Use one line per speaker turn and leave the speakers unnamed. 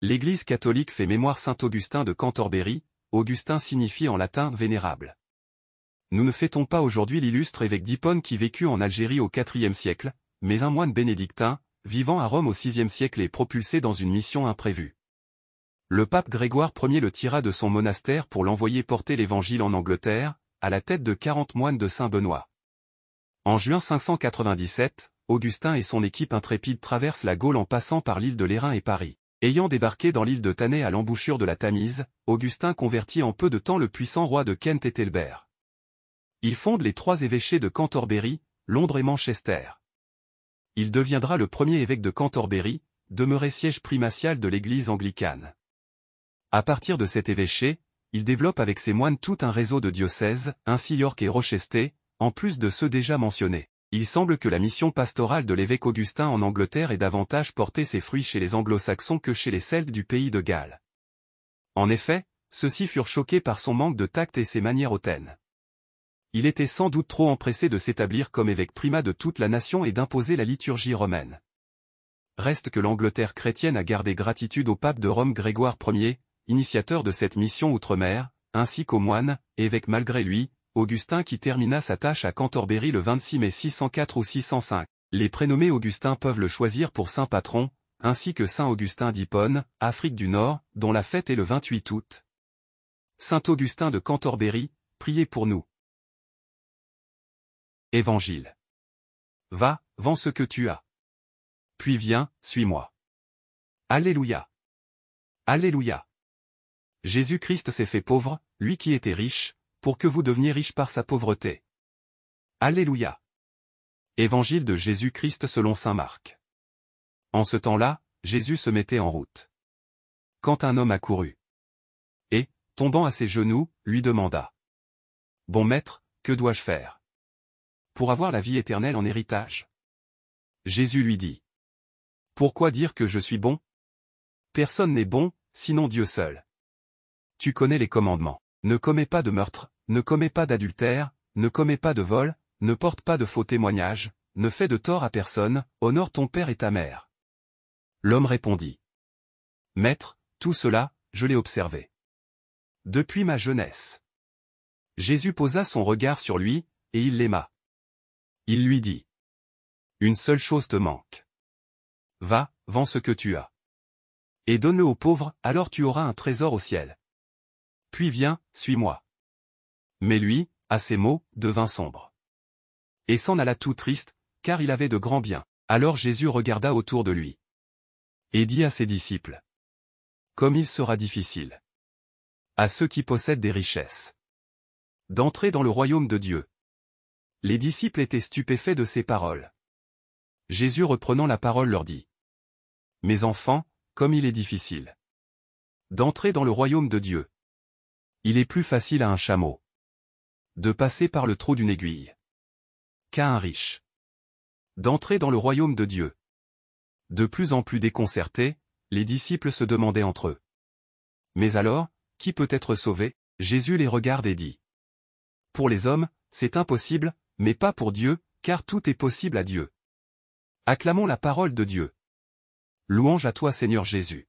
L'Église catholique fait mémoire Saint Augustin de Cantorbéry. Augustin signifie en latin « vénérable ». Nous ne fêtons pas aujourd'hui l'illustre évêque d'Hippone qui vécut en Algérie au IVe siècle, mais un moine bénédictin, vivant à Rome au VIe siècle et propulsé dans une mission imprévue. Le pape Grégoire Ier le tira de son monastère pour l'envoyer porter l'Évangile en Angleterre, à la tête de 40 moines de Saint-Benoît. En juin 597, Augustin et son équipe intrépide traversent la Gaule en passant par l'île de Lérins et Paris. Ayant débarqué dans l'île de Thanet à l'embouchure de la Tamise, Augustin convertit en peu de temps le puissant roi de Kent et Ethelbert. Il fonde les 3 évêchés de Cantorbéry, Londres et Manchester. Il deviendra le premier évêque de Cantorbéry, demeuré siège primatial de l'église anglicane. À partir de cet évêché, il développe avec ses moines tout un réseau de diocèses, ainsi York et Rochester, en plus de ceux déjà mentionnés. Il semble que la mission pastorale de l'évêque Augustin en Angleterre ait davantage porté ses fruits chez les anglo-saxons que chez les Celtes du pays de Galles. En effet, ceux-ci furent choqués par son manque de tact et ses manières hautaines. Il était sans doute trop empressé de s'établir comme évêque primat de toute la nation et d'imposer la liturgie romaine. Reste que l'Angleterre chrétienne a gardé gratitude au pape de Rome Grégoire Ier, initiateur de cette mission outre-mer, ainsi qu'aux moines, évêques malgré lui, Augustin qui termina sa tâche à Cantorbéry le 26 mai 604 ou 605. Les prénommés Augustins peuvent le choisir pour saint patron, ainsi que saint Augustin d'Hippone, Afrique du Nord, dont la fête est le 28 août. Saint Augustin de Cantorbéry, priez pour nous. Évangile. Va, vends ce que tu as. Puis viens, suis-moi. Alléluia. Alléluia. Jésus-Christ s'est fait pauvre, lui qui était riche, pour que vous deveniez riches par sa pauvreté. Alléluia. Évangile de Jésus-Christ selon saint Marc. En ce temps-là, Jésus se mettait en route. Quand un homme accourut. Et, tombant à ses genoux, lui demanda. Bon maître, que dois-je faire pour avoir la vie éternelle en héritage? Jésus lui dit. Pourquoi dire que je suis bon? Personne n'est bon, sinon Dieu seul. Tu connais les commandements. Ne commets pas de meurtre, ne commets pas d'adultère, ne commets pas de vol, ne porte pas de faux témoignages, ne fais de tort à personne, honore ton père et ta mère. L'homme répondit. Maître, tout cela, je l'ai observé. Depuis ma jeunesse. Jésus posa son regard sur lui, et il l'aima. Il lui dit. Une seule chose te manque. Va, vends ce que tu as. Et donne-le aux pauvres, alors tu auras un trésor au ciel. Puis viens, suis-moi. Mais lui, à ces mots, devint sombre. Et s'en alla tout triste, car il avait de grands biens. Alors Jésus regarda autour de lui. Et dit à ses disciples. Comme il sera difficile. À ceux qui possèdent des richesses. D'entrer dans le royaume de Dieu. Les disciples étaient stupéfaits de ces paroles. Jésus reprenant la parole leur dit. Mes enfants, comme il est difficile. D'entrer dans le royaume de Dieu. Il est plus facile à un chameau. De passer par le trou d'une aiguille. Qu'à un riche. D'entrer dans le royaume de Dieu. De plus en plus déconcertés, les disciples se demandaient entre eux. Mais alors, qui peut être sauvé? Jésus les regarde et dit. Pour les hommes, c'est impossible, mais pas pour Dieu, car tout est possible à Dieu. Acclamons la parole de Dieu. Louange à toi Seigneur Jésus.